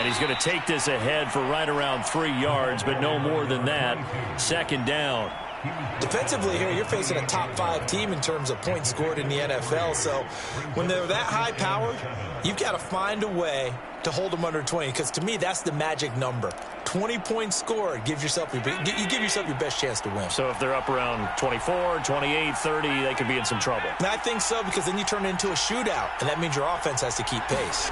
And he's going to take this ahead for right around 3 yards, but no more than that. Second down. Defensively here, you're facing a top 5 team in terms of points scored in the NFL. So when they're that high powered, you've got to find a way to hold them under 20, because to me, that's the magic number. 20 points scored, you give yourself your best chance to win. So if they're up around 24, 28, 30, they could be in some trouble. And I think so, because then you turn it into a shootout, and that means your offense has to keep pace.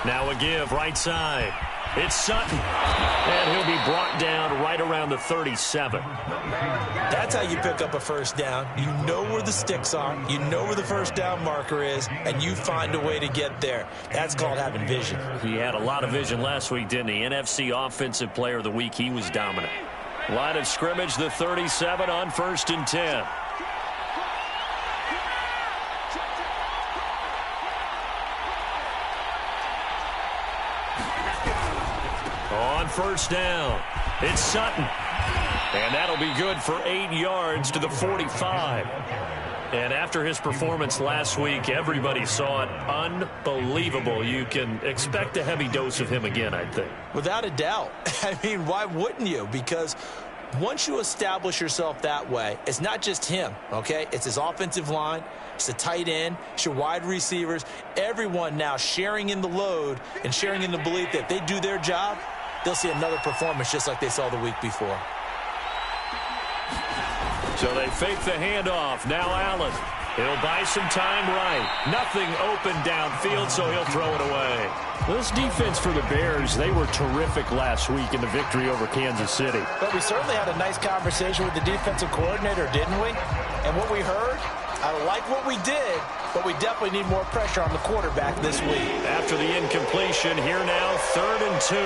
Now a give right side. It's Sutton, and he'll be brought down right around the 37. That's how you pick up a first down. You know where the sticks are, you know where the first down marker is, and you find a way to get there. That's called having vision. He had a lot of vision last week, didn't he? NFC Offensive Player of the Week. He was dominant. Line of scrimmage, the 37 on 1st and 10. On first down, it's Sutton. And that'll be good for 8 yards to the 45. And after his performance last week, everybody saw it. Unbelievable. You can expect a heavy dose of him again, I think. Without a doubt. I mean, why wouldn't you? Because once you establish yourself that way, it's not just him, okay? It's his offensive line, it's the tight end, it's your wide receivers, everyone now sharing in the load and sharing in the belief that if they do their job, they'll see another performance just like they saw the week before. So they fake the handoff. Now Allen. He'll buy some time right. Nothing open downfield, so he'll throw it away. This defense for the Bears, they were terrific last week in the victory over Kansas City. But we certainly had a nice conversation with the defensive coordinator, didn't we? And what we heard, I like what we did, but we definitely need more pressure on the quarterback this week. After the incompletion, here now, 3rd and 2.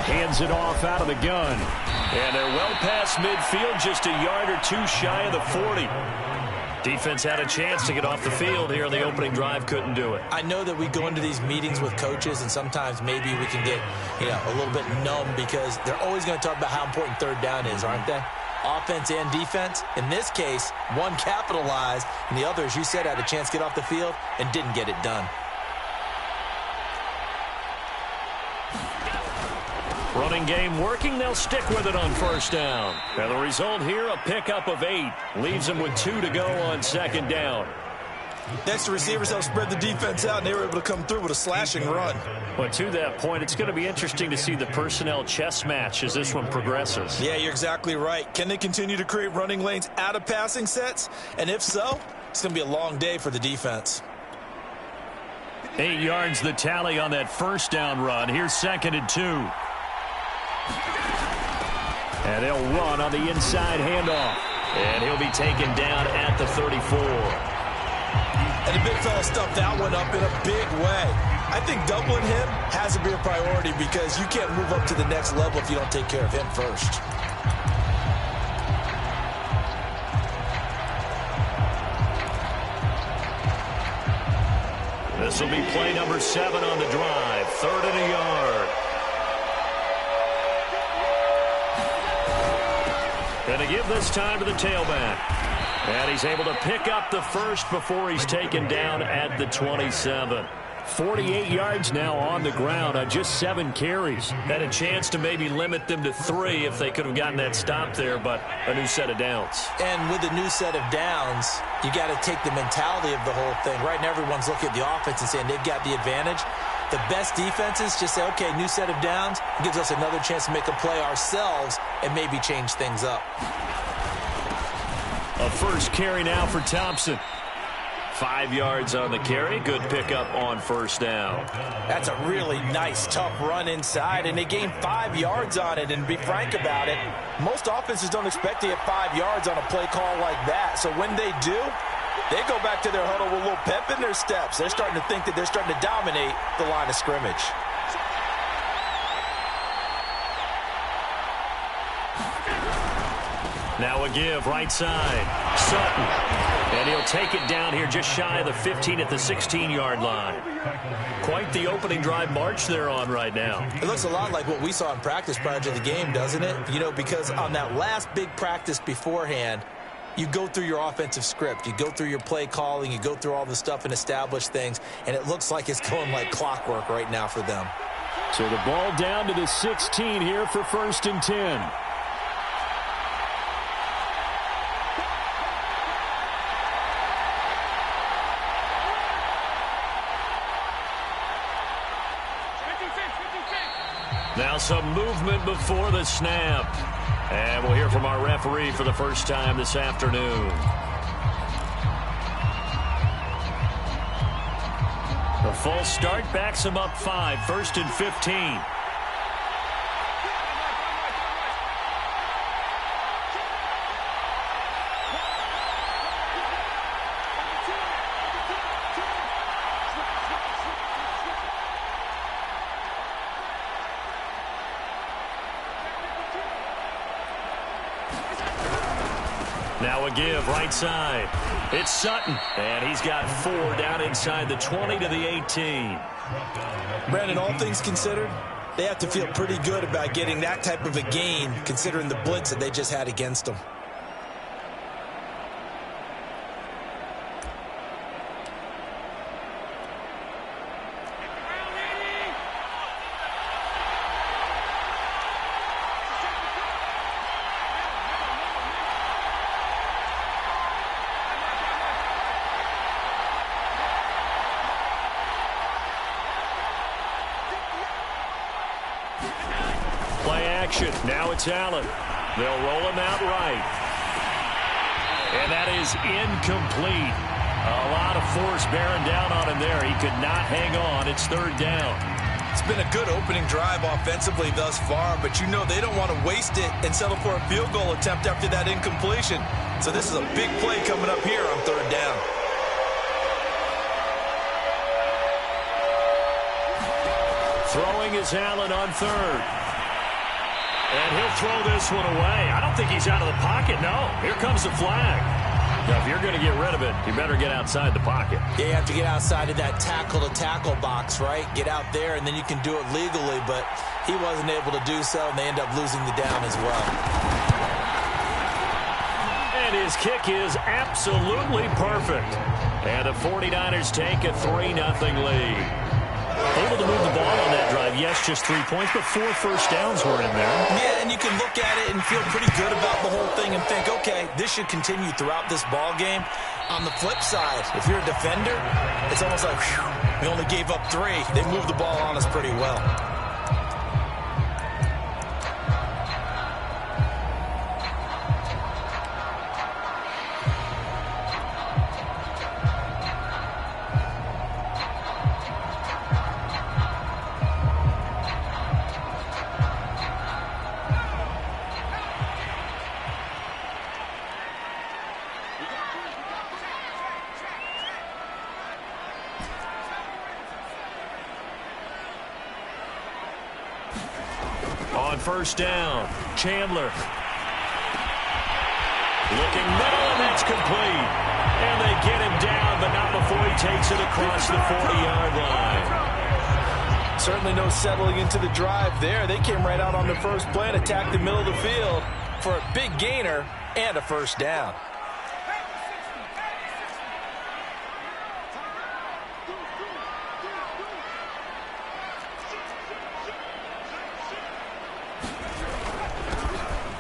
Hands it off out of the gun. And they're well past midfield, just a yard or 2 shy of the 40. Defense had a chance to get off the field here in the opening drive, couldn't do it. I know that we go into these meetings with coaches, and sometimes maybe we can get, a little bit numb because they're always going to talk about how important 3rd down is, aren't they? Offense and defense. In this case, one capitalized, and the other, as you said, had a chance to get off the field and didn't get it done. Running game working. They'll stick with it on 1st down. And the result here, a pickup of 8. Leaves them with 2 to go on 2nd down. Next, the receivers help spread the defense out, and they were able to come through with a slashing run. But to that point, it's going to be interesting to see the personnel chess match as this one progresses. Yeah, you're exactly right. Can they continue to create running lanes out of passing sets? And if so, it's going to be a long day for the defense. 8 yards the tally on that 1st down run. Here's 2nd and 2. And they'll run on the inside handoff. And he'll be taken down at the 34. And the big fella stuffed that one up in a big way. I think doubling him has to be a priority because you can't move up to the next level if you don't take care of him first. This will be play number 7 on the drive. 3rd and a yard. And to give this time to the tailback. And he's able to pick up the first before he's taken down at the 27. 48 yards now on the ground on just 7 carries. Had a chance to maybe limit them to 3 if they could have gotten that stop there, but a new set of downs. And with a new set of downs, you got to take the mentality of the whole thing. Right now, everyone's looking at the offense and saying they've got the advantage. The best defenses just say, okay, new set of downs. It gives us another chance to make a play ourselves and maybe change things up. A first carry now for Thompson. 5 yards on the carry. Good pickup on 1st down. That's a really nice, tough run inside, and they gained 5 yards on it. And to be frank about it, most offenses don't expect to get 5 yards on a play call like that. So when they do, they go back to their huddle with a little pep in their steps. They're starting to think that they're starting to dominate the line of scrimmage. Now a give right side. Sutton. And he'll take it down here just shy of the 15 at the 16-yard line. Quite the opening drive march they're on right now. It looks a lot like what we saw in practice prior to the game, doesn't it? Because on that last big practice beforehand, you go through your offensive script. You go through your play calling. You go through all the stuff and establish things, and it looks like it's going like clockwork right now for them. So the ball down to the 16 here for 1st and 10. Now some movement before the snap. And we'll hear from our referee for the first time this afternoon. The false start backs him up 5, 1st and 15. Now a give, right side. It's Sutton, and he's got 4 down inside the 20 to the 18. Brandon, all things considered, they have to feel pretty good about getting that type of a gain, considering the blitz that they just had against them. Now it's Allen. They'll roll him out right. And that is incomplete. A lot of force bearing down on him there. He could not hang on. It's 3rd down. It's been a good opening drive offensively thus far, but you know they don't want to waste it and settle for a field goal attempt after that incompletion. So this is a big play coming up here on 3rd down. Throwing is Allen on 3rd. And he'll throw this one away. I don't think he's out of the pocket, no. Here comes the flag. Now, if you're going to get rid of it, you better get outside the pocket. Yeah, you have to get outside of that tackle-to-tackle box, right? Get out there, and then you can do it legally, but he wasn't able to do so, and they end up losing the down as well. And his kick is absolutely perfect. And the 49ers take a 3-0 lead. Able to move the ball on that drive. Yes, just 3 points, but 4 first downs were in there. Yeah, and you can look at it and feel pretty good about the whole thing and think, okay, this should continue throughout this ball game. On the flip side, if you're a defender, it's almost like, whew, we only gave up 3. They moved the ball on us pretty well. On 1st down, Chandler. Looking middle, and that's complete. And they get him down, but not before he takes it across the 40-yard line. Certainly no settling into the drive there. They came right out on the first play and attacked the middle of the field for a big gainer and a 1st down.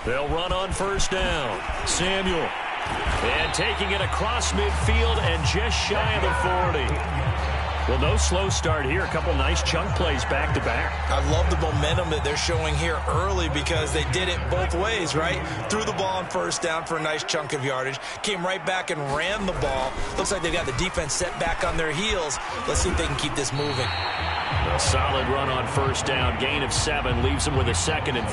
They'll run on 1st down. Samuel. And taking it across midfield and just shy of the 40. Well, no slow start here. A couple nice chunk plays back-to-back. I love the momentum that they're showing here early because they did it both ways, right? Threw the ball on 1st down for a nice chunk of yardage. Came right back and ran the ball. Looks like they've got the defense set back on their heels. Let's see if they can keep this moving. A solid run on 1st down. Gain of 7 leaves them with a 2nd and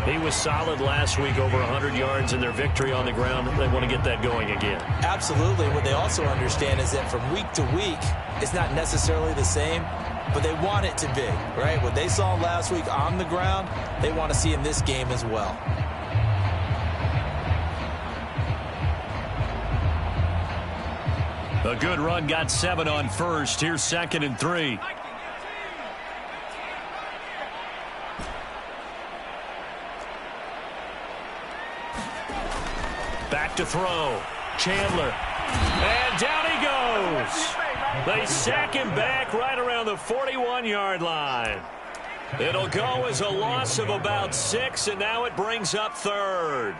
3. He was solid last week, over 100 yards in their victory on the ground. They want to get that going again. Absolutely. What they also understand is that from week to week, it's not necessarily the same, but they want it to be, right? What they saw last week on the ground, they want to see in this game as well. A good run, got 7 on 1st. Here's 2nd and 3. Back to throw. Chandler. And down he goes. They sack him back right around the 41-yard line. It'll go as a loss of about 6, and now it brings up third.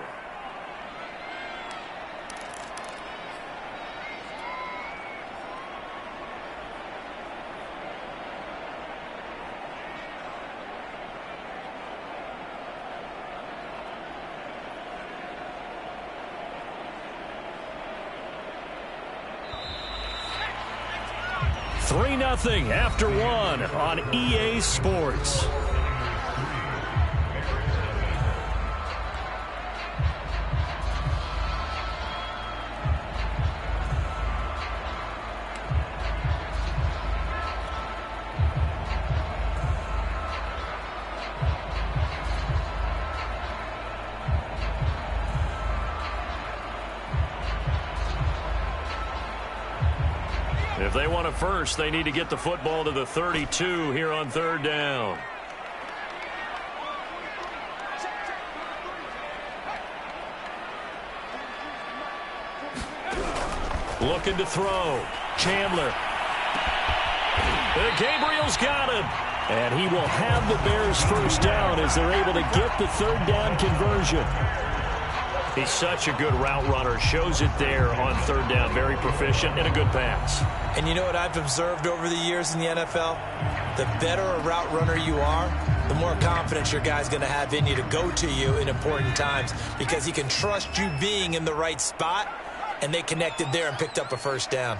Three 0 after one on EA Sports. If they want a first, they need to get the football to the 32 here on third down. Looking to throw. Chandler. Gabriel's got him. And he will have the Bears first down as they're able to get the third down conversion. He's such a good route runner. Shows it there on third down. Very proficient and a good pass. And you know what I've observed over the years in the NFL? The better a route runner you are, the more confidence your guy's going to have in you to go to you in important times because he can trust you being in the right spot, and they connected there and picked up a first down.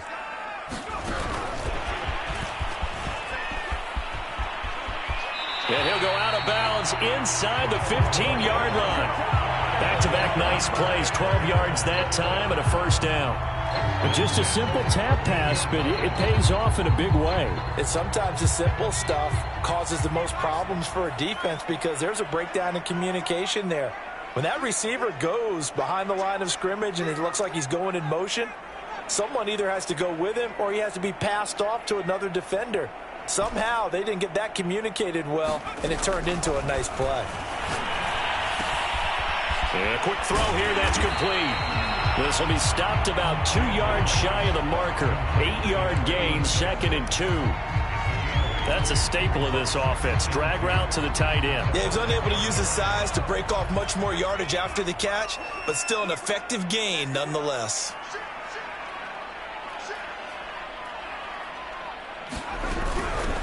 And he'll go out of bounds inside the 15-yard line. Back-to-back nice plays, 12 yards that time and a first down. But just a simple tap pass, but it pays off in a big way. And sometimes the simple stuff causes the most problems for a defense because there's a breakdown in communication there. When that receiver goes behind the line of scrimmage and it looks like he's going in motion, someone either has to go with him or he has to be passed off to another defender. Somehow they didn't get that communicated well, and it turned into a nice play. And a quick throw here, that's complete. This will be stopped about 2 yards shy of the marker. 8-yard gain, 2nd and 2. That's a staple of this offense. Drag route to the tight end. Yeah, he was unable to use his size to break off much more yardage after the catch, but still an effective gain nonetheless.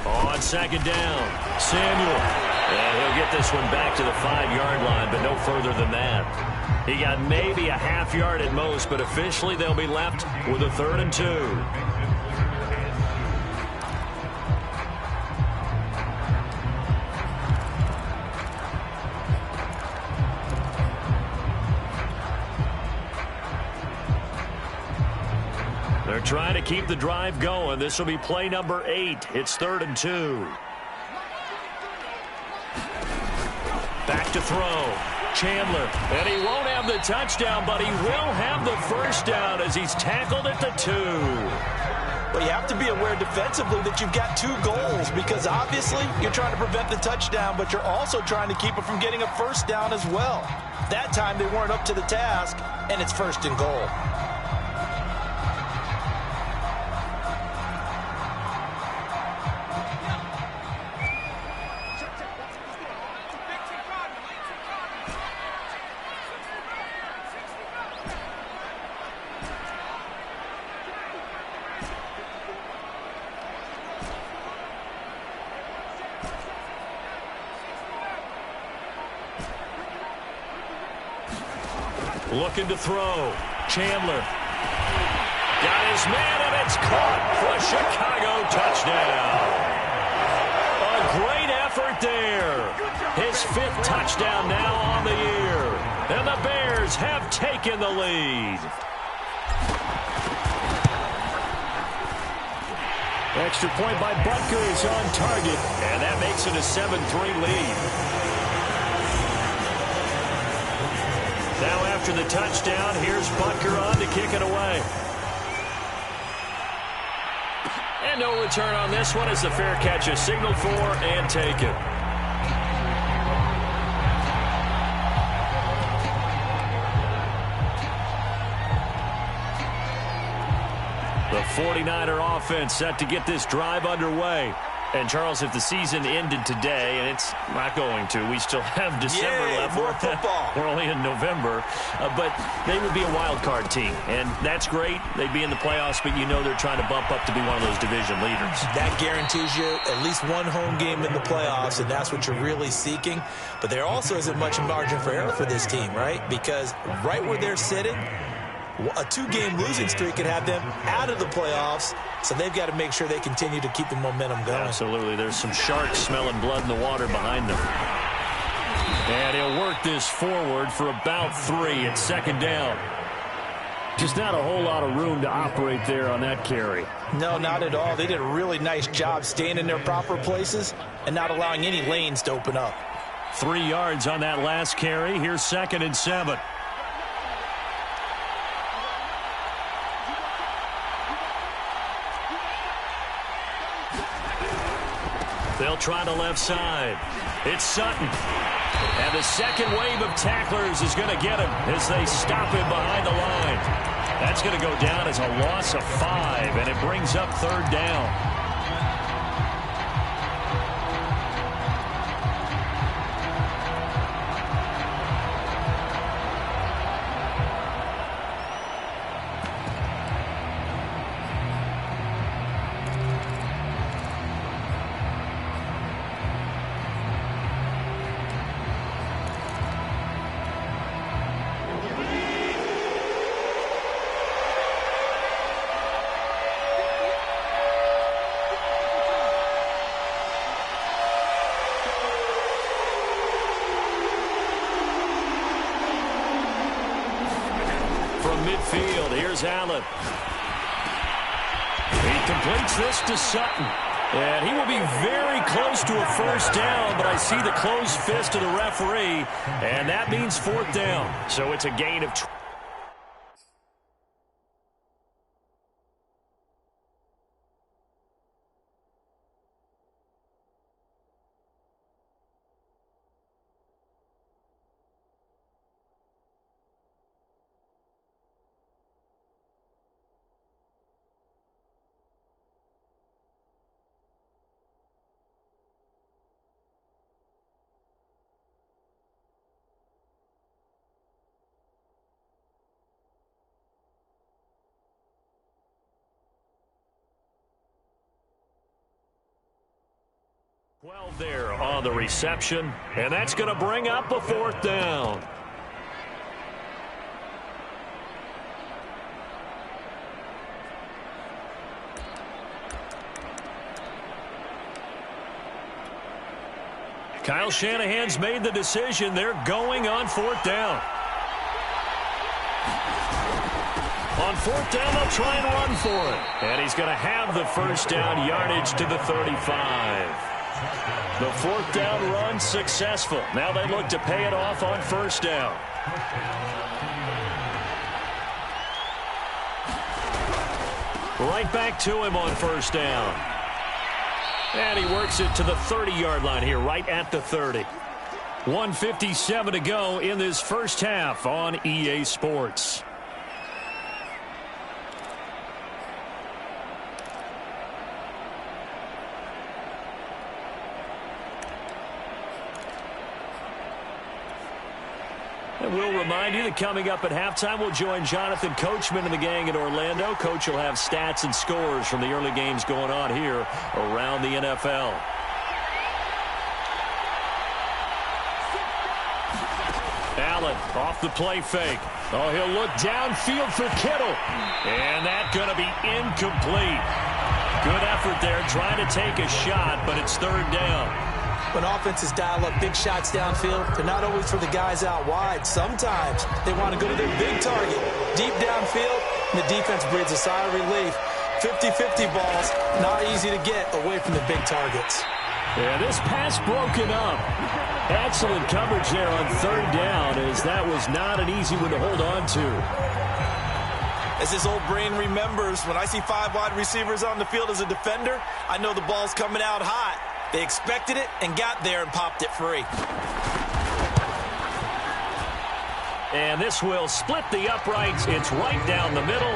On second down, Samuel. And he'll get this one back to the 5-yard line, but no further than that. He got maybe a half yard at most, but officially they'll be left with a 3rd and 2. They're trying to keep the drive going. This will be play number 8. It's 3rd and 2. Back to throw. Chandler. And he won't have the touchdown, but he will have the first down as he's tackled at the 2. But you have to be aware defensively that you've got 2 goals because obviously you're trying to prevent the touchdown, but you're also trying to keep it from getting a first down as well. That time they weren't up to the task, and it's 1st and goal. Looking to throw. Chandler. Got his man, and it's caught for a Chicago touchdown. A great effort there. His 5th touchdown now on the year. And the Bears have taken the lead. Extra point by Butker is on target, and that makes it a 7-3 lead. Now after the touchdown, here's Butker on to kick it away. And no return on this one as the fair catch is signaled for and taken. 49er offense set to get this drive underway. And, Charles, if the season ended today, and it's not going to, we still have December left. More football. We're only in November. But they would be a wild card team, and that's great. They'd be in the playoffs, but you know they're trying to bump up to be one of those division leaders. That guarantees you at least one home game in the playoffs, and that's what you're really seeking. But there also isn't much margin for error for this team, right? Because right where they're sitting, a 2-game losing streak could have them out of the playoffs, so they've got to make sure they continue to keep the momentum going. Absolutely. There's some sharks smelling blood in the water behind them. And he'll work this forward for about 3. It's second down. Just not a whole lot of room to operate there on that carry. No, not at all. They did a really nice job staying in their proper places and not allowing any lanes to open up. 3 yards on that last carry. Here's 2nd and 7. They'll try the left side. It's Sutton. And the second wave of tacklers is going to get him as they stop him behind the line. That's going to go down as a loss of 5, and it brings up 3rd down. Midfield, here's Allen. He completes this to Sutton. And he will be very close to a first down, but I see the closed fist of the referee, and that means 4th down. So it's a gain of 20. There on the reception, and that's going to bring up a 4th down. Kyle Shanahan's made the decision. They're going on 4th down. On 4th down, they'll try and run for it. And he's going to have the first down yardage to the 35. The 4th down run successful. Now they look to pay it off on 1st down. Right back to him on 1st down. And he works it to the 30-yard line here, right at the 30. 1:57 to go in this first half on EA Sports. And we'll remind you that coming up at halftime, we'll join Jonathan Coachman and the gang in Orlando. Coach will have stats and scores from the early games going on here around the NFL. Allen off the play fake. Oh, he'll look downfield for Kittle. And that's going to be incomplete. Good effort there trying to take a shot, but it's 3rd down. When offenses dial up big shots downfield, they're not always for the guys out wide. Sometimes they want to go to their big target, deep downfield, and the defense breathes a sigh of relief. 50-50 balls, not easy to get away from the big targets. Yeah, this pass broken up. Excellent coverage there on 3rd down, as that was not an easy one to hold on to. As his old brain remembers, when I see 5 wide receivers on the field as a defender, I know the ball's coming out hot. They expected it and got there and popped it free. And this will split the uprights. It's right down the middle.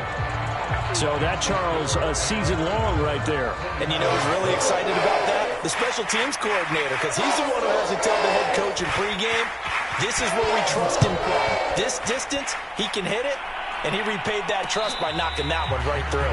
So that, Charles, a season long right there. And you know who's really excited about that? The special teams coordinator, because he's the one who has to tell the head coach in pregame, this is where we trust him from. This distance, he can hit it, and he repaid that trust by knocking that one right through.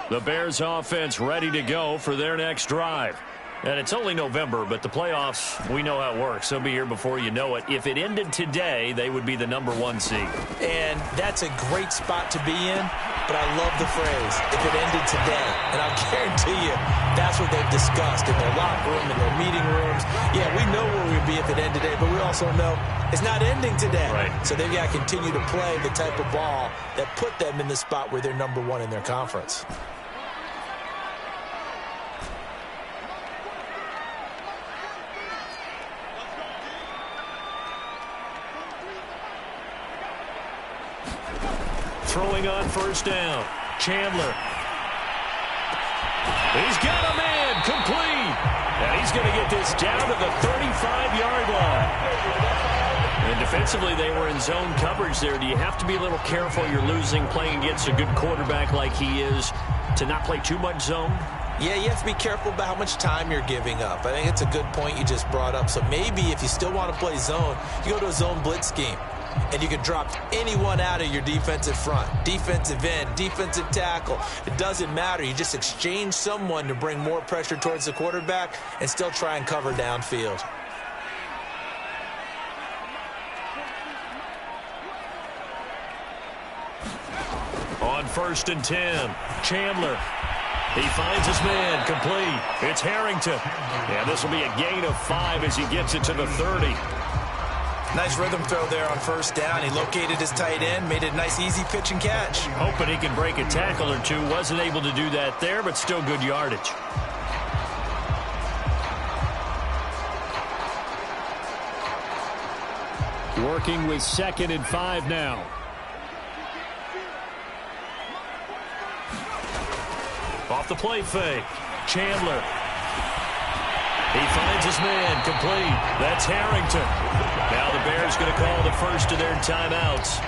The Bears offense ready to go for their next drive. And it's only November, but the playoffs, we know how it works. They'll be here before you know it. If it ended today, they would be the #1 seed. And that's a great spot to be in, but I love the phrase, if it ended today. And I'll guarantee you, that's what they've discussed in their locker room, in their meeting rooms. Yeah, we know where we'd be if it ended today, but we also know it's not ending today. Right. So they've got to continue to play the type of ball that put them in the spot where they're #1 in their conference. Throwing on first down. Chandler. He's got a man complete. And he's going to get this down to the 35-yard line. And defensively, they were in zone coverage there. Do you have to be a little careful? You're losing, playing against a good quarterback like he is, to not play too much zone? Yeah, you have to be careful about how much time you're giving up. I think it's a good point you just brought up. So maybe if you still want to play zone, you go to a zone blitz scheme. And you can drop anyone out of your defensive front, defensive end, defensive tackle. It doesn't matter. You just exchange someone to bring more pressure towards the quarterback and still try and cover downfield. On 1st and 10, Chandler. He finds his man complete. It's Harrington. And this will be a gain of 5 as he gets it to the 30. Nice rhythm throw there on first down. He located his tight end, made it a nice, easy pitch and catch. Hoping he can break a tackle or two. Wasn't able to do that there, but still good yardage. Working with 2nd and 5 now. Off the play fake. Chandler. He finds his man complete. That's Harrington. Now the Bears going to call the first of their timeouts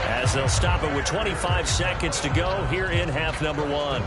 as they'll stop it with 25 seconds to go here in half number 1.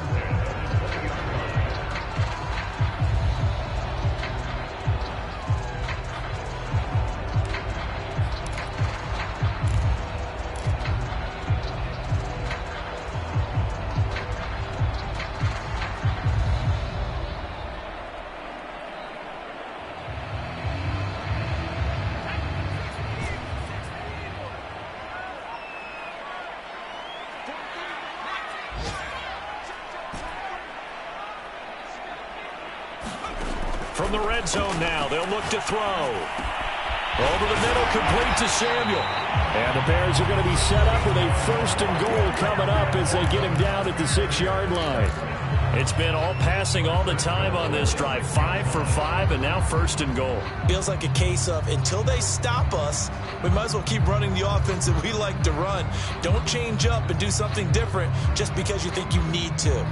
From the red zone now, they'll look to throw. Over the middle, complete to Samuel. And the Bears are going to be set up with a 1st and goal coming up as they get him down at the 6-yard line. It's been all passing all the time on this drive. 5 for 5, and now 1st and goal. Feels like a case of until they stop us, we might as well keep running the offense that we like to run. Don't change up and do something different just because you think you need to.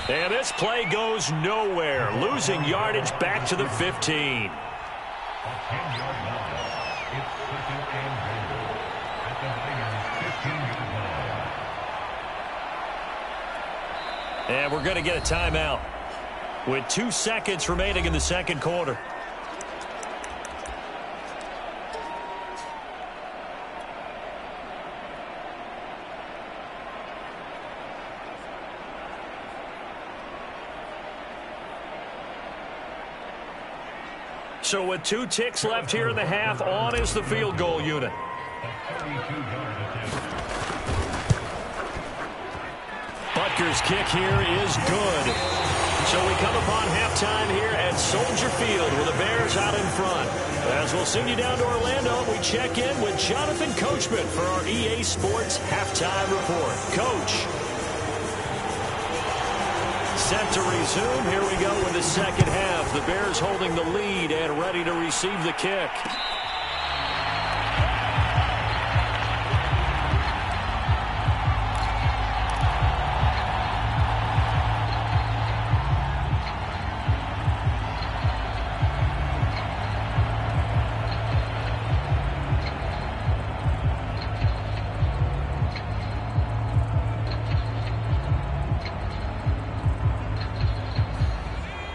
And this play goes nowhere. Losing yardage back to the 15. And we're going to get a timeout with 2 seconds remaining in the second quarter. So with 2 ticks left here in the half, on is the field goal unit. Butker's kick here is good. So we come upon halftime here at Soldier Field with the Bears out in front. As we'll send you down to Orlando, we check in with Jonathan Coachman for our EA Sports Halftime Report. Coach. Set to resume. Here we go with the second half. The Bears holding the lead and ready to receive the kick.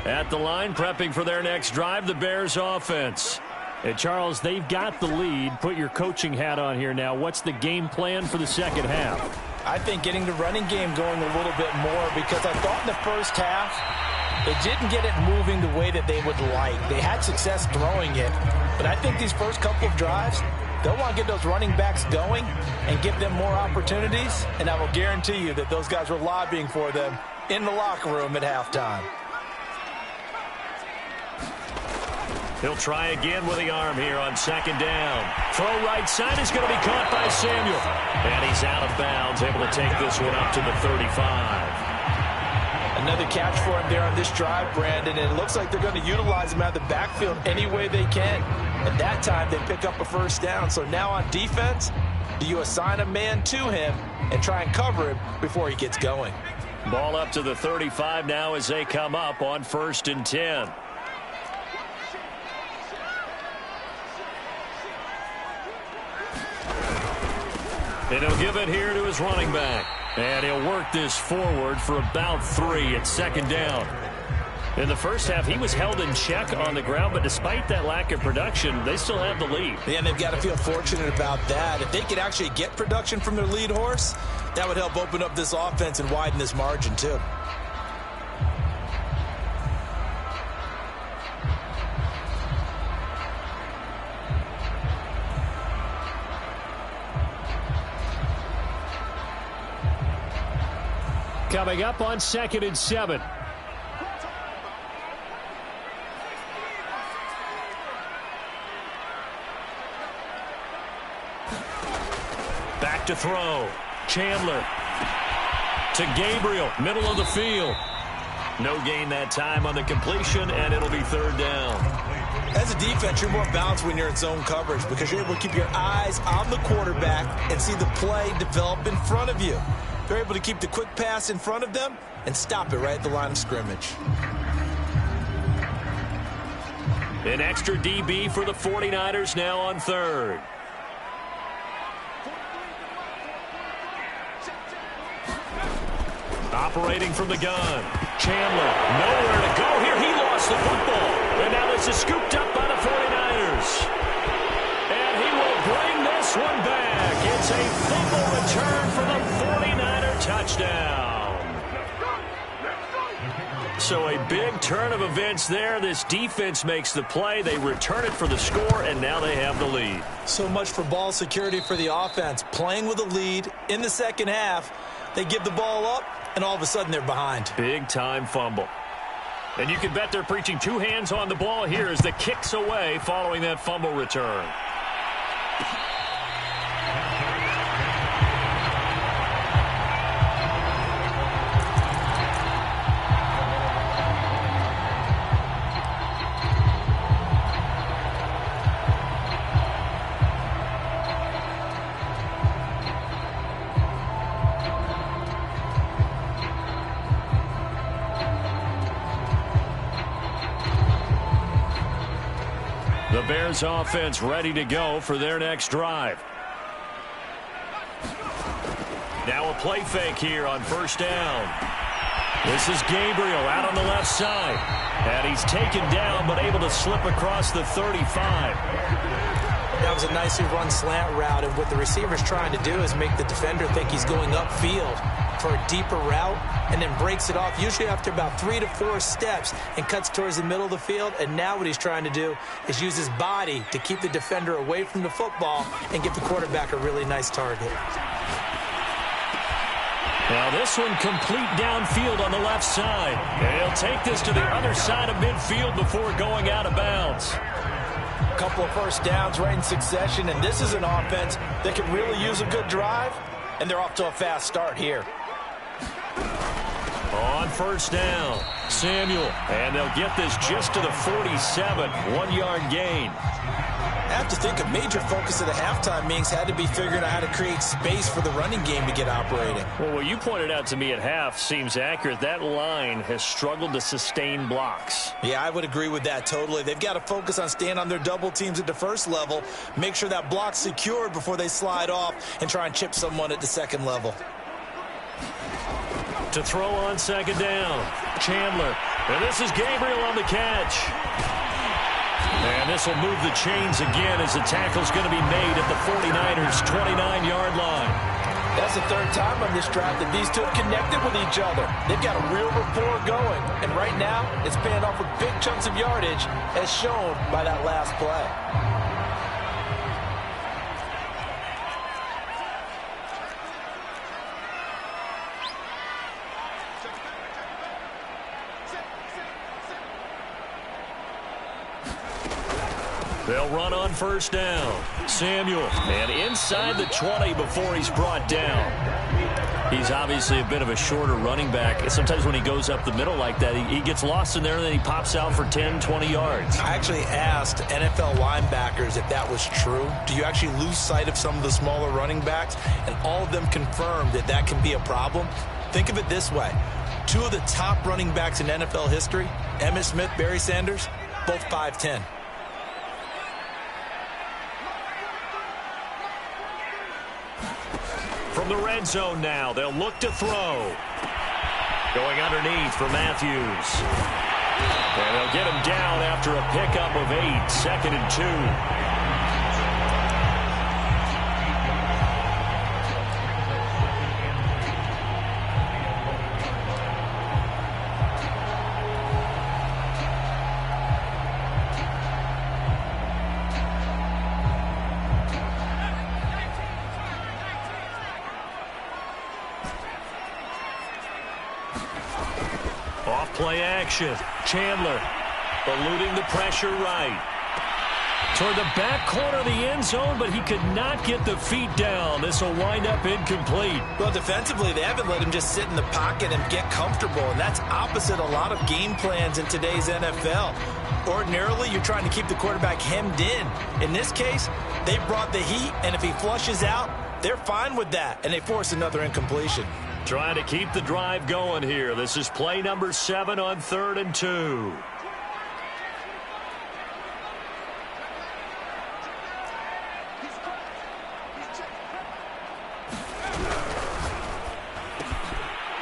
At the line, prepping for their next drive, the Bears offense. And Charles, they've got the lead. Put your coaching hat on here now. What's the game plan for the second half? I think getting the running game going a little bit more, because I thought in the first half they didn't get it moving the way that they would like. They had success throwing it, but I think these first couple of drives, they'll want to get those running backs going and give them more opportunities, and I will guarantee you that those guys were lobbying for them in the locker room at halftime. He'll try again with the arm here on second down. Throw right side is going to be caught by Samuel. And he's out of bounds, able to take this one up to the 35. Another catch for him there on this drive, Brandon, and it looks like they're going to utilize him out of the backfield any way they can. At that time, they pick up a first down. So now on defense, do you assign a man to him and try and cover him before he gets going? Ball up to the 35 now as they come up on 1st and 10. And he'll give it here to his running back. And he'll work this forward for about 3 at second down. In the first half, he was held in check on the ground, but despite that lack of production, they still have the lead. Yeah, and they've got to feel fortunate about that. If they could actually get production from their lead horse, that would help open up this offense and widen this margin too. Coming up on 2nd and 7. Back to throw. Chandler to Gabriel, middle of the field. No gain that time on the completion, and it'll be 3rd down. As a defense, you're more balanced when you're in zone coverage because you're able to keep your eyes on the quarterback and see the play develop in front of you. They're able to keep the quick pass in front of them and stop it right at the line of scrimmage. An extra DB for the 49ers now on 3rd. Operating from the gun. Chandler, nowhere to go here. He lost the football. And now this is scooped up by the 49ers. And he will bring this one back. It's a fumble return for the 49er touchdown. So a big turn of events there. This defense makes the play. They return it for the score, and now they have the lead. So much for ball security for the offense. Playing with a lead in the second half. They give the ball up, and all of a sudden they're behind. Big-time fumble. And you can bet they're preaching 2 hands on the ball here as the kick's away following that fumble return. The Bears offense ready to go for their next drive. Now a play fake here on 1st down. This is Gabriel out on the left side. And he's taken down but able to slip across the 35. That was a nicely run slant route, and what the receiver's trying to do is make the defender think he's going upfield for a deeper route and then breaks it off, usually after about 3 to 4 steps, and cuts towards the middle of the field. And now what he's trying to do is use his body to keep the defender away from the football and give the quarterback a really nice target. Now this one complete downfield on the left side. And he'll take this to the other side of midfield before going out of bounds. A couple of first downs right in succession, and this is an offense that can really use a good drive, and they're off to a fast start here. On first down, Samuel, and they'll get this just to the 47, 1-yard gain. I have to think a major focus of the halftime meetings had to be figuring out how to create space for the running game to get operating. Well, what you pointed out to me at half seems accurate. That line has struggled to sustain blocks. Yeah, I would agree with that totally. They've got to focus on staying on their double teams at the first level, make sure that block's secured before they slide off and try and chip someone at the second level. To throw on second down, Chandler. And this is Gabriel on the catch. And this will move the chains again as the tackle's going to be made at the 49ers' 29-yard line. That's the third time on this drive that these two have connected with each other. They've got a real rapport going. And right now, it's paying off with big chunks of yardage, as shown by that last play. They'll run on first down. Samuel, and inside the 20 before he's brought down. He's obviously a bit of a shorter running back. Sometimes when he goes up the middle like that, he gets lost in there, and then he pops out for 10, 20 yards. I actually asked NFL linebackers if that was true. Do you actually lose sight of some of the smaller running backs? And all of them confirmed that that can be a problem. Think of it this way. 2 of the top running backs in NFL history, Emmitt Smith, Barry Sanders, both 5'10". From the red zone now, they'll look to throw. Going underneath for Matthews. And they'll get him down after a pickup of 8, 2nd and 2. Play action. Chandler eluding the pressure right. Toward the back corner of the end zone, but he could not get the feet down. This will wind up incomplete. Well, defensively, they haven't let him just sit in the pocket and get comfortable, and that's opposite a lot of game plans in today's NFL. Ordinarily, you're trying to keep the quarterback hemmed in. In this case, they brought the heat, and if he flushes out, they're fine with that, and they force another incompletion. Trying to keep the drive going here. This is play number 7 on 3rd and 2.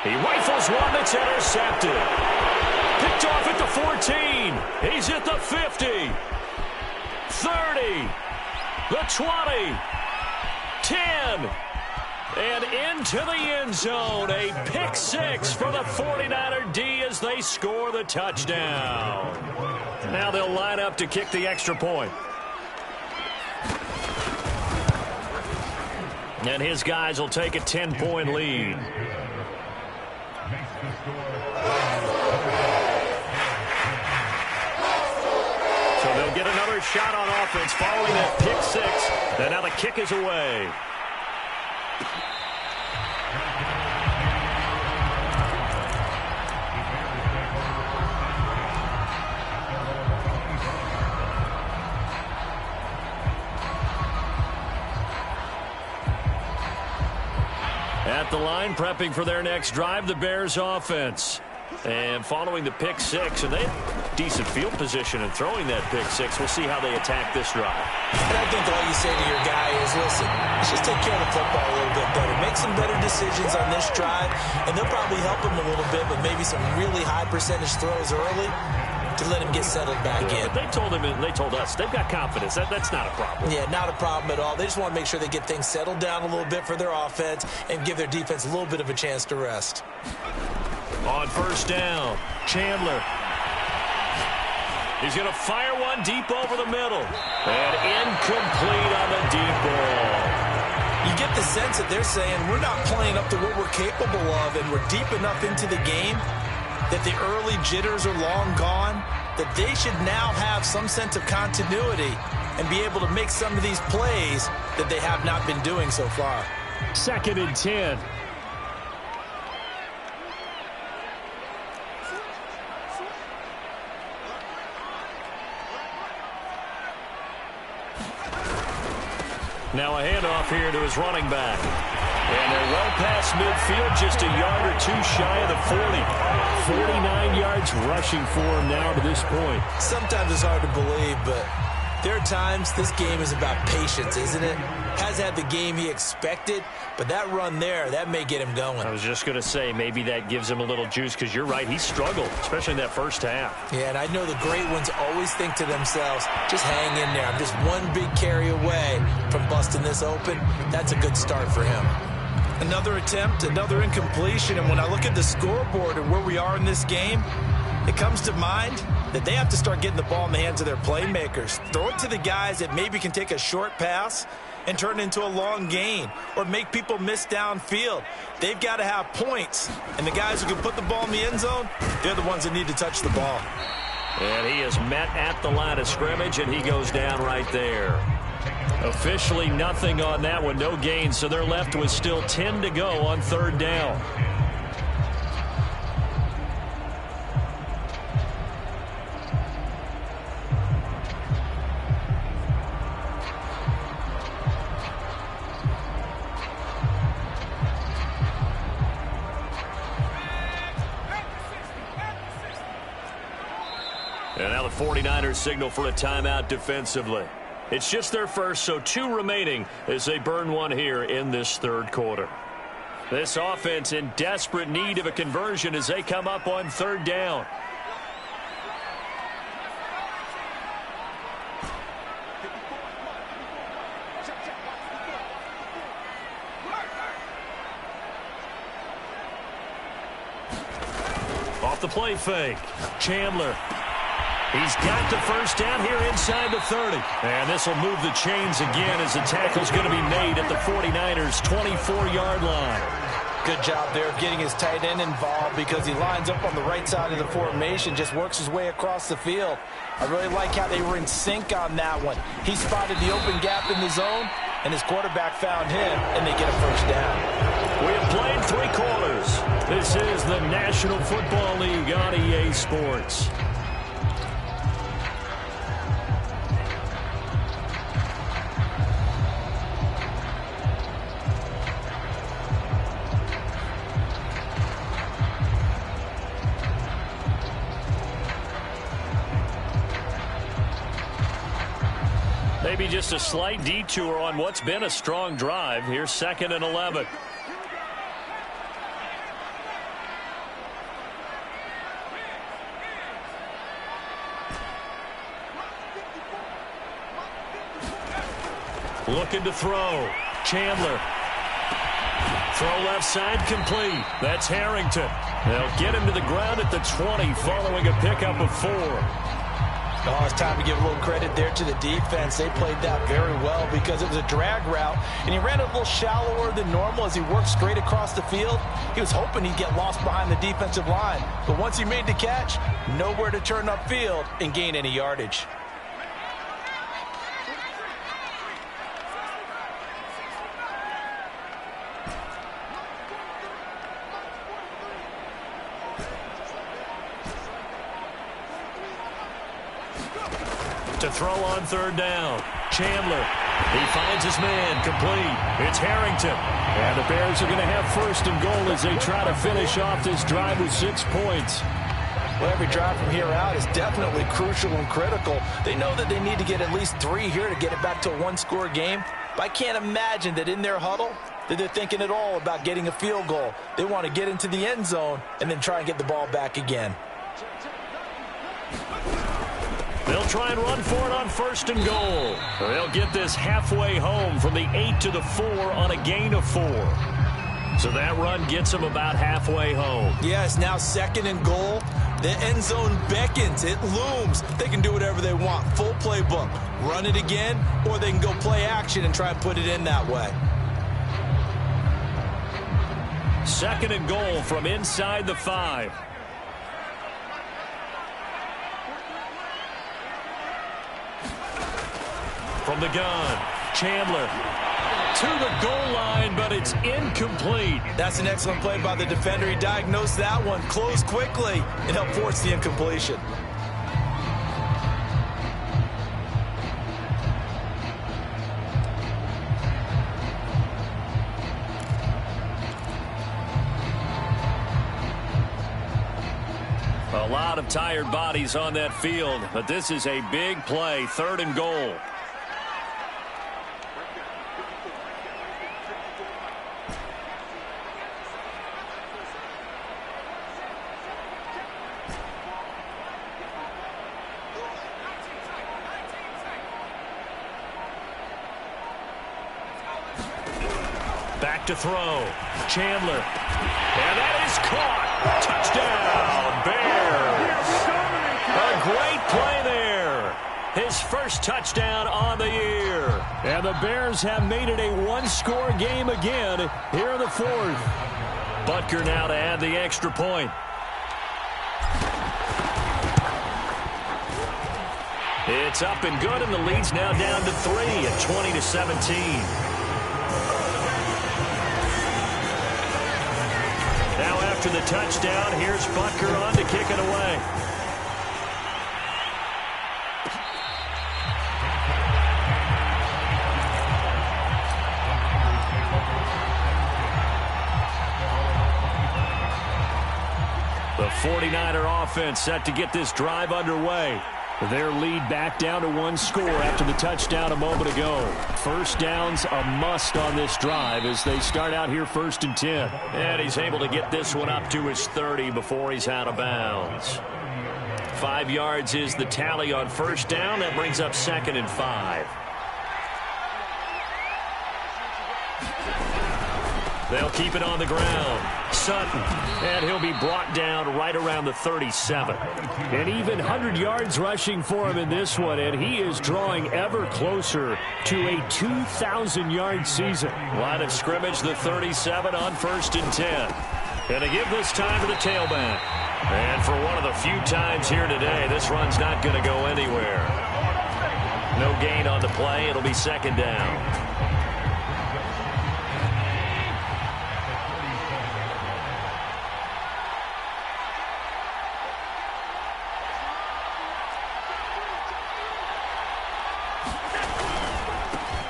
He rifles one that's intercepted. Picked off at the 14. He's at the 50. 30. The 20. 10. And into the end zone, a pick 6 for the 49er D as they score the touchdown. Now they'll line up to kick the extra point. And his guys will take a 10-point lead. So they'll get another shot on offense following that pick 6. And now the kick is away. At the line, prepping for their next drive, the Bears offense. And following the pick 6, and they have decent field position in throwing that pick 6. We'll see how they attack this drive. And I think all you say to your guy is, listen, let's just take care of the football a little bit better. Make some better decisions on this drive, and they'll probably help him a little bit with maybe some really high percentage throws early. to let him get settled back in. But they told us they've got confidence. That's not a problem. Yeah, not a problem at all. They just want to make sure they get things settled down a little bit for their offense and give their defense a little bit of a chance to rest. On first down, Chandler. He's going to fire one deep over the middle. And incomplete on the deep ball. You get the sense that they're saying we're not playing up to what we're capable of, and we're deep enough into the game that the early jitters are long gone, that they should now have some sense of continuity and be able to make some of these plays that they have not been doing so far. 2nd and 10. Now a handoff here to his running back. And they're well past midfield, just a yard or two shy of the 40. 49 yards rushing for him now to this point. Sometimes it's hard to believe, but there are times this game is about patience, isn't it? Has had the game he expected, but that run there, that may get him going. I was just going to say, maybe that gives him a little juice, because you're right, he struggled, especially in that first half. Yeah, and I know the great ones always think to themselves, just hang in there. I'm just one big carry away from busting this open. That's a good start for him. Another attempt, another incompletion, and when I look at the scoreboard and where we are in this game, it comes to mind that they have to start getting the ball in the hands of their playmakers. Throw it to the guys that maybe can take a short pass and turn it into a long gain or make people miss downfield. They've got to have points, and the guys who can put the ball in the end zone, they're the ones that need to touch the ball. And he is met at the line of scrimmage, and he goes down right there. Officially nothing on that one, no gain, so they're left with still 10 to go on 3rd down. And now the 49ers signal for a timeout defensively. It's just their first, so 2 remaining as they burn one here in this 3rd quarter. This offense in desperate need of a conversion as they come up on 3rd down. Off the play fake, Chandler. He's got the first down here inside the 30. And this will move the chains again as the tackle's going to be made at the 49ers' 24-yard line. Good job there of getting his tight end involved because he lines up on the right side of the formation, just works his way across the field. I really like how they were in sync on that one. He spotted the open gap in the zone, and his quarterback found him, and they get a first down. We have played 3 quarters. This is the National Football League on EA Sports. Maybe just a slight detour on what's been a strong drive. Here's 2nd and 11. Looking to throw. Chandler. Throw left side complete. That's Harrington. They'll get him to the ground at the 20 following a pickup of 4. Oh, it's time to give a little credit there to the defense. They played that very well because it was a drag route, and he ran it a little shallower than normal as he worked straight across the field. He was hoping he'd get lost behind the defensive line, but once he made the catch, nowhere to turn upfield and gain any yardage. To throw on 3rd down. Chandler. He finds his man complete. It's Harrington. And the Bears are going to have 1st and goal as they try to finish off this drive with 6 points. Well, every drive from here out is definitely crucial and critical. They know that they need to get at least 3 here to get it back to a 1-score game. But I can't imagine that in their huddle that they're thinking at all about getting a field goal. They want to get into the end zone and then try and get the ball back again. They'll try and run for it on 1st and goal. They'll get this halfway home from the 8 to the 4 on a gain of 4. So that run gets them about halfway home. Yes, now 2nd and goal. The end zone beckons. It looms. They can do whatever they want. Full playbook. Run it again, or they can go play action and try and put it in that way. 2nd and goal from inside the 5. From the gun, Chandler to the goal line, but it's incomplete. That's an excellent play by the defender. He diagnosed that one, closed quickly, and helped force the incompletion. A lot of tired bodies on that field, but this is a big play, 3rd and goal. Back to throw. Chandler. And that is caught. Touchdown, Bears. A great play there. His first touchdown on the year. And the Bears have made it a one-score game again here in the 4th. Butker now to add the extra point. It's up and good, and the lead's now down to 3 at 20-17. Now after the touchdown, here's Butker on to kick it away. The 49er offense set to get this drive underway. Their lead back down to 1 score after the touchdown a moment ago. First down's a must on this drive as they start out here 1st and 10. And he's able to get this one up to his 30 before he's out of bounds. 5 yards is the tally on 1st down. That brings up 2nd and 5. They'll keep it on the ground. Sutton, and he'll be brought down right around the 37. And even 100 yards rushing for him in this one, and he is drawing ever closer to a 2,000-yard season. Line of scrimmage, the 37 on 1st and 10. And to give this time to the tailback. And for one of the few times here today, this run's not going to go anywhere. No gain on the play. It'll be 2nd down.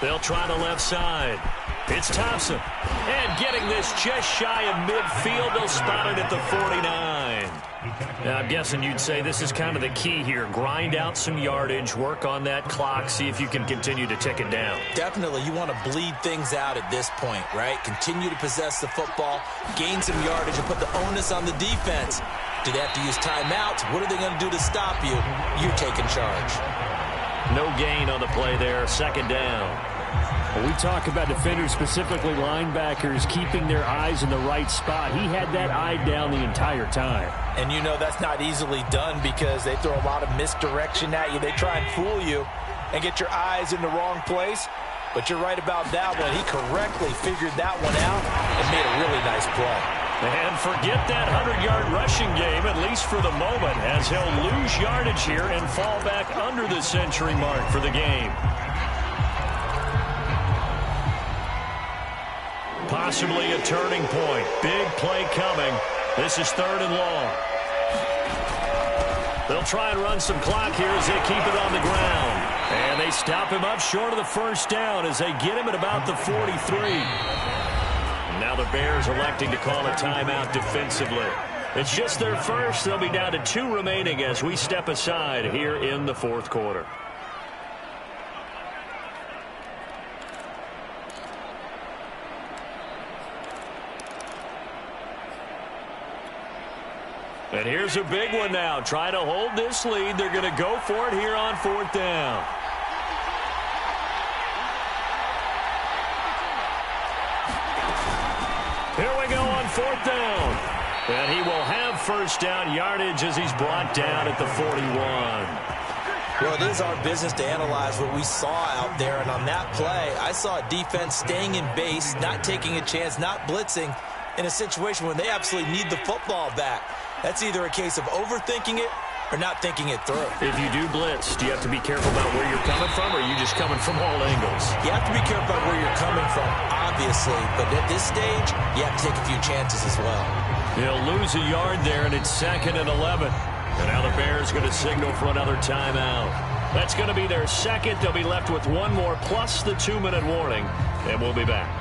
They'll try the left side. It's Thompson. And getting this just shy of midfield. They'll spot it at the 49. Now, I'm guessing you'd say this is kind of the key here. Grind out some yardage, work on that clock, see if you can continue to tick it down. Definitely. You want to bleed things out at this point, right? Continue to possess the football, gain some yardage, and put the onus on the defense. Do they have to use timeouts? What are they going to do to stop you? You're taking charge. No gain on the play there. 2nd down. When we talk about defenders, specifically linebackers, keeping their eyes in the right spot. He had that eye down the entire time. And you know that's not easily done because they throw a lot of misdirection at you. They try and fool you and get your eyes in the wrong place. But you're right about that one. He correctly figured that one out and made a really nice play. And forget that 100-yard rushing game, at least for the moment, as he'll lose yardage here and fall back under the century mark for the game. Possibly a turning point. Big play coming. This is 3rd and long. They'll try and run some clock here as they keep it on the ground. And they stop him up short of the 1st down as they get him at about the 43. Now the Bears electing to call a timeout defensively. It's just their first. They'll be down to 2 remaining as we step aside here in the 4th quarter. And here's a big one now. Trying to hold this lead. They're going to go for it here on 4th down. Here we go on 4th down. And he will have first down yardage as he's brought down at the 41. Well, it is our business to analyze what we saw out there. And on that play, I saw a defense staying in base, not taking a chance, not blitzing in a situation when they absolutely need the football back. That's either a case of overthinking it or not thinking it through. If you do blitz, do you have to be careful about where you're coming from, or are you just coming from all angles? You have to be careful about where you're coming from, obviously. But at this stage, you have to take a few chances as well. He'll lose a yard there, and it's 2nd and 11. And now the Bears going to signal for another timeout. That's going to be their second. They'll be left with one more, plus the 2-minute warning, and we'll be back.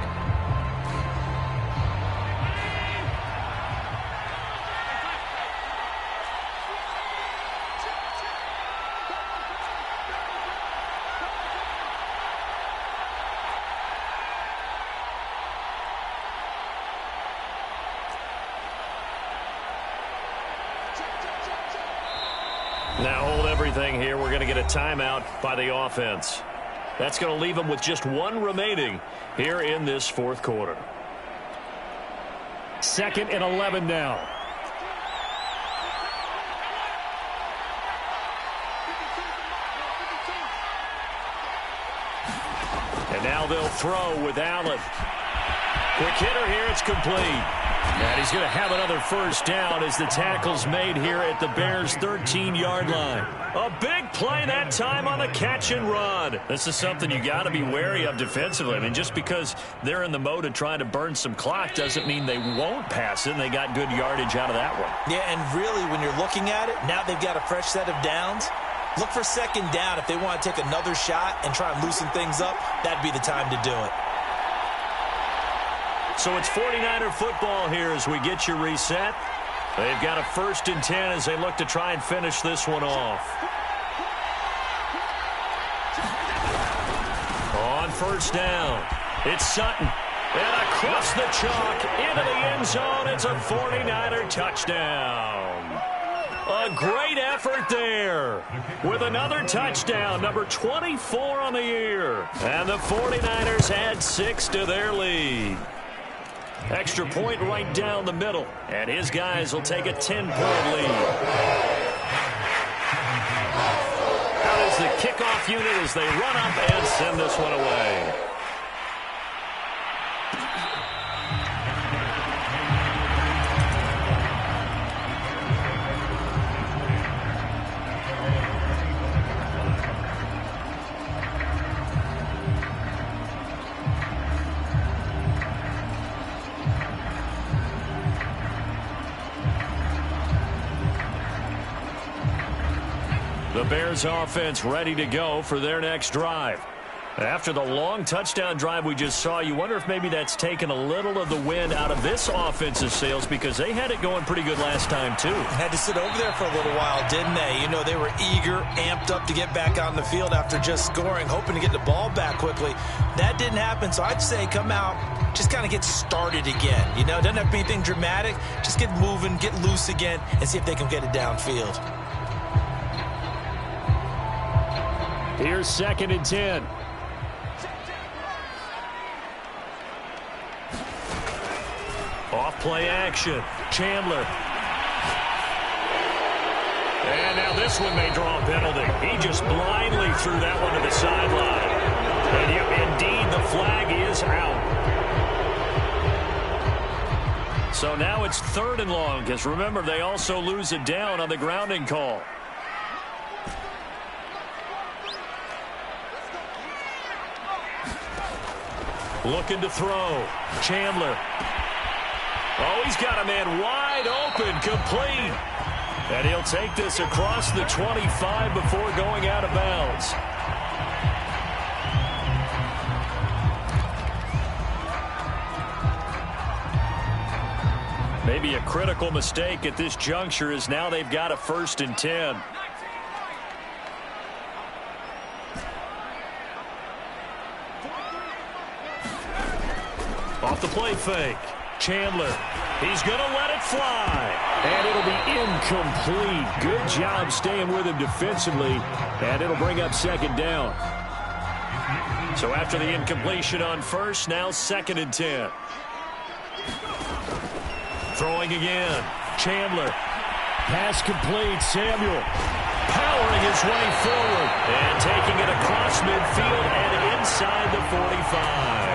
Now hold everything here. We're going to get a timeout by the offense. That's going to leave them with just one remaining here in this 4th quarter. 2nd and 11 now. And now they'll throw with Allen. Quick hitter here. It's complete. And he's going to have another first down as the tackle's made here at the Bears' 13-yard line. A big play that time on the catch and run. This is something you got to be wary of defensively. I mean, just because they're in the mode of trying to burn some clock doesn't mean they won't pass it, and they got good yardage out of that one. Yeah, and really, when you're looking at it, now they've got a fresh set of downs. Look for 2nd down. If they want to take another shot and try and loosen things up, that'd be the time to do it. So it's 49er football here as we get you reset. They've got a 1st and 10 as they look to try and finish this one off. On 1st down, it's Sutton. And across the chalk into the end zone, it's a 49er touchdown. A great effort there with another touchdown, number 24 on the year. And the 49ers add 6 to their lead. Extra point right down the middle, and his guys will take a 10-point lead. Out is the kickoff unit as they run up and send this one away. The Bears offense ready to go for their next drive. After the long touchdown drive we just saw, you wonder if maybe that's taken a little of the wind out of this offensive sails, because they had it going pretty good last time too. Had to sit over there for a little while, didn't they? You know, they were eager, amped up to get back on the field after just scoring, hoping to get the ball back quickly. That didn't happen, so I'd say come out, just kind of get started again. You know, it doesn't have to be anything dramatic. Just get moving, get loose again, and see if they can get it downfield. Here's 2nd and 10. Off play action. Chandler. And now this one may draw a penalty. He just blindly threw that one to the sideline. And yep, indeed, the flag is out. So now it's 3rd and long, because remember, they also lose it down on the grounding call. Looking to throw. Chandler. Oh, he's got a man wide open, complete. And he'll take this across the 25 before going out of bounds. Maybe a critical mistake at this juncture, as now they've got a 1st and 10. Off the play fake. Chandler. He's going to let it fly. And it'll will be incomplete. Good job staying with him defensively, and it'll bring up second down. So after the incompletion on first, now 2nd and 10. Throwing again. Chandler. Pass complete. Samuel Powering his way forward and taking it across midfield and inside the 45.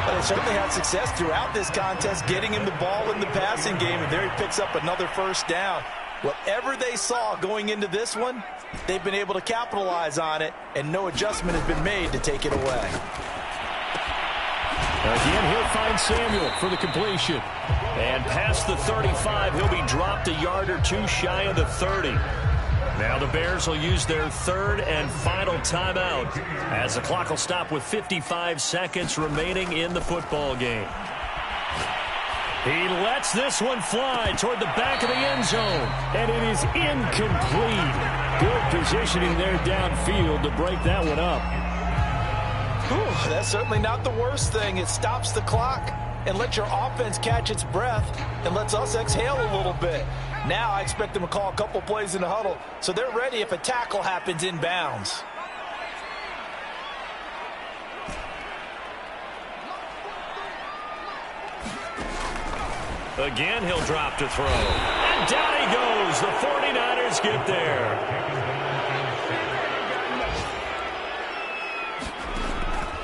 Well, they certainly had success throughout this contest getting him the ball in the passing game, and there he picks up another first down. Whatever they saw going into this one, they've been able to capitalize on it, and no adjustment has been made to take it away. Again, he'll find Samuel for the completion. And past the 35, he'll be dropped a yard or two shy of the 30. Now the Bears will use their 3rd and final timeout as the clock will stop with 55 seconds remaining in the football game. He lets this one fly toward the back of the end zone, and it is incomplete. Good positioning there downfield to break that one up. Whew, that's certainly not the worst thing. It stops the clock and lets your offense catch its breath and lets us exhale a little bit. Now I expect them to call a couple plays in the huddle so they're ready if a tackle happens in bounds. Again, he'll drop to throw. And down he goes. The 49ers get there.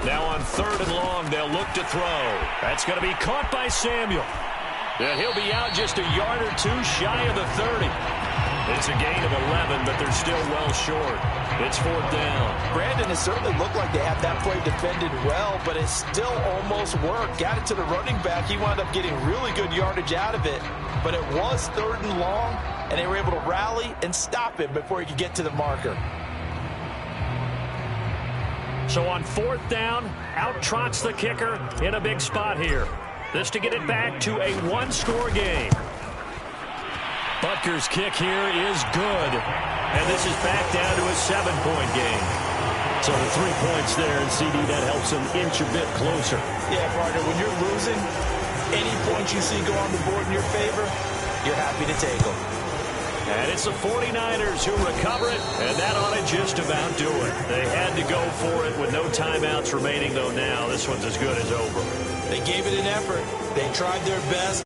Now on 3rd and long, they'll look to throw. That's going to be caught by Samuel. And he'll be out just a yard or two shy of the 30. It's a gain of 11, but they're still well short. It's 4th down. Brandon, has certainly looked like they have that play defended well, but it still almost worked. Got it to the running back. He wound up getting really good yardage out of it. But it was 3rd and long, and they were able to rally and stop him before he could get to the marker. So on 4th down, out trots the kicker in a big spot here. This to get it back to a 1-score game. Butker's kick here is good. And this is back down to a 7-point game. So the 3 points there, and CD, that helps them inch a bit closer. Yeah, partner, when you're losing, any points you see go on the board in your favor, you're happy to take them. And it's the 49ers who recover it, and that ought to just about do it. They had to go for it with no timeouts remaining, though now this one's as good as over. They gave it an effort. They tried their best.